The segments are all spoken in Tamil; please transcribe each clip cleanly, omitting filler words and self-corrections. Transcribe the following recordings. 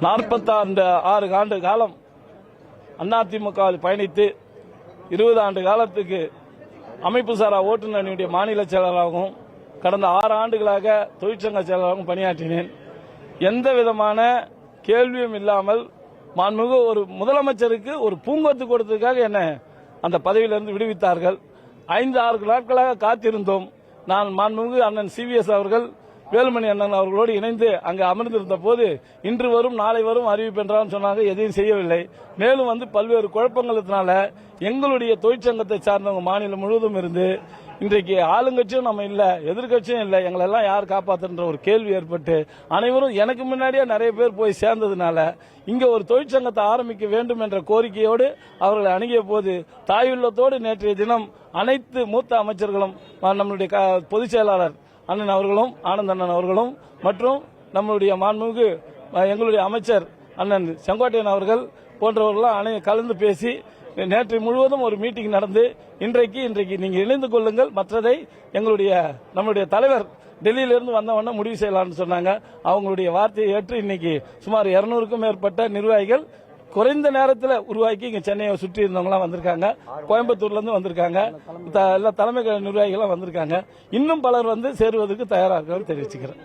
46 ஆண்டு காலம் அதிமுகவில் பயணித்து 20 ஆண்டு காலத்துக்கு அமைப்பு சாரா ஓட்டுநர் அணியுடைய மாநில செயலராகவும் கடந்த 6 ஆண்டுகளாக தொழிற்சங்க செயலராகவும் பணியாற்றினேன். எந்த விதமான கேள்வியும் இல்லாமல் மாண்புமிகு ஒரு முதலமைச்சருக்கு ஒரு பூங்கொத்து கொடுத்ததுக்காக என்ன அந்த பதவியிலிருந்து விடுவித்தார்கள். 5-6 நாட்களாக காத்திருந்தோம். நான் மாண்புமிகு அண்ணன் CVS அவர்கள் வேலுமணி அண்ணன் அவர்களோடு இணைந்து அங்கு அமர்ந்திருந்த போது இன்று வரும் நாளை வரும் அறிவிப்பு என்றாலும் சொன்னாங்க. எதையும் செய்யவில்லை. மேலும் பல்வேறு குழப்பங்களுக்குனால எங்களுடைய தொழிற்சங்கத்தை சார்ந்தவங்க மாநிலம் முழுவதும் இருந்து இன்றைக்கு ஆளுங்கட்சியும் நம்ம இல்ல, எதிர்கட்சியும் இல்ல, எங்களெல்லாம் யார் காப்பாத்துன்ற ஒரு கேள்வி ஏற்பட்டு அனைவரும் எனக்கு முன்னாடியே நிறைய பேர் போய் சேர்ந்ததுனால இங்க ஒரு தொழிற்சங்கத்தை ஆரம்பிக்க வேண்டும் என்ற கோரிக்கையோடு அவர்களை அணுகிய போது தாயுள்ளத்தோடு நேற்றைய தினம் அனைத்து மூத்த அமைச்சர்களும் நம்மளுடைய பொதுச் செயலாளர் அண்ணன் அவர்களும் ஆனந்த் அண்ணன் அவர்களும் மற்றும் நம்மளுடைய மாண்புமிகு எங்களுடைய அமைச்சர் அண்ணன் செங்கோட்டையன் அவர்கள் போன்றவர்களாம் கலந்து பேசி நேற்று முழுவதும் ஒரு மீட்டிங் நடந்து இன்றைக்கு நீங்க இணைந்து கொள்ளுங்கள், மற்றதை நம்முடைய தலைவர் டெல்லியிலிருந்து வந்தவண்ண முடிவு செய்யலாம்னு சொன்னாங்க. அவங்களுடைய வார்த்தையை ஏற்று இன்னைக்கு சுமார் 200க்கும் மேற்பட்ட நிர்வாகிகள் குறைந்த நேரத்தில் உருவாக்கி இங்க சென்னையை சுற்றி இருந்தவங்களாம் வந்திருக்காங்க. கோயம்புத்தூர்ல இருந்து வந்திருக்காங்க. எல்லா தலைமை நிர்வாகிகளும் வந்திருக்காங்க. இன்னும் பலர் சேருவதற்கு தயாராக இருக்காங்க தெரிவிச்சுக்கிறேன்.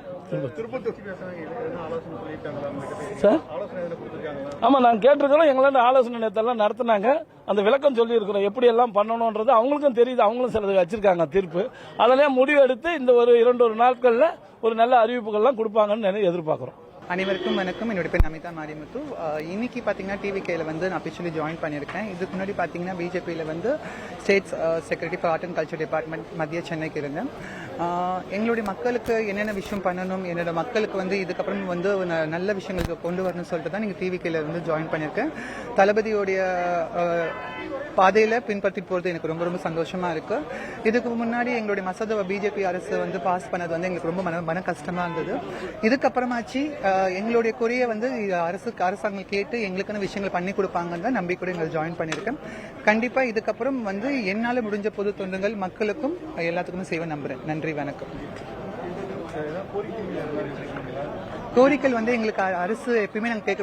ஆமா, நாங்க கேட்டிருக்கிறோம். எங்களோட ஆலோசனை நேரத்தெல்லாம் நடத்தினாங்க. அந்த விளக்கம் சொல்லி இருக்கிறோம், எப்படி எல்லாம் பண்ணணும்ன்றது அவங்களுக்கும் தெரியுது. அவங்களும் சிலது வச்சிருக்காங்க தீர்ப்பு. அதெல்லாம் முடிவு எடுத்து இந்த ஒரு 2 நாட்கள்ல ஒரு நல்ல அறிவிப்புகள்லாம் கொடுப்பாங்கன்னு எதிர்பார்க்கிறோம். அனைவருக்கும் வணக்கம். என்னோட பேர் நமிதா மாரிமுத்து. இன்னைக்கு பாத்தீங்கன்னா டிவிகேல நான் அபிஷியலி ஜாயின் பண்ணியிருக்கேன். இதுக்கு முன்னாடி பாத்தீங்கன்னா பிஜேபியில state secretary for art and culture department மத்திய சென்னைக்கு இருந்தேன். எங்களுடைய மக்களுக்கு என்னென்ன விஷயம் பண்ணணும், என்னோட மக்களுக்கு இதுக்கப்புறம் நல்ல விஷயங்களுக்கு கொண்டு வரணும்னு சொல்லிட்டு தான் நீங்க டிவிகேல ஜாயின் பண்ணியிருக்கேன். தளபதியோடைய பாதையில பின்பற்றி போறது எனக்கு ரொம்ப ரொம்ப சந்தோஷமா இருக்கு. இதுக்கு முன்னாடி எங்களுடைய மசோதாவை பிஜேபி அரசு பாஸ் பண்ணது எங்களுக்கு ரொம்ப மன கஷ்டமா இருந்தது. இதுக்கப்புறமாச்சு எங்களுடைய குறைய அரசாங்கம் கேட்டு எங்களுக்கான விஷயங்கள் பண்ணி கொடுப்பாங்கன்னு நம்பிக்கையோட எங்களை ஜாயின் பண்ணிருக்கேன். கண்டிப்பா இதுக்கப்புறம் என்னால முடிஞ்ச பொது தொண்டுகள் மக்களுக்கும் எல்லாத்துக்குமே செய்வ நம்புறேன். நன்றி, வணக்கம். கோரிக்கை எங்களுக்கு அரசு எப்பயுமே நாங்கள் கேட்க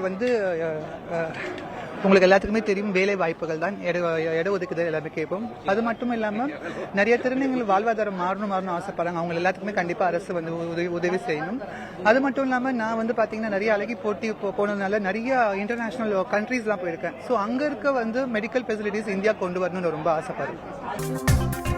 உங்களுக்கு எல்லாத்துக்குமே தெரியும், வேலை வாய்ப்புகள் தான், இட ஒதுக்குதல் எல்லாமே கேட்போம். அது மட்டும் இல்லாம நிறைய திருநங்கைகள் வாழ்வாதாரம் மாறணும் ஆசைப்படுறாங்க. அவங்க எல்லாத்துக்குமே கண்டிப்பா அரசு உதவி செய்யணும். அது மட்டும் இல்லாம நான் பாத்தீங்கன்னா நிறைய அழகி போட்டி போனதுனால நிறைய இன்டர்நேஷனல் கண்ட்ரீஸ் எல்லாம் போயிருக்கேன். ஸோ அங்க இருக்க மெடிக்கல் ஃபெசிலிட்டிஸ் இந்தியா கொண்டு வரணும்னு ரொம்ப ஆசைப்படுறேன்.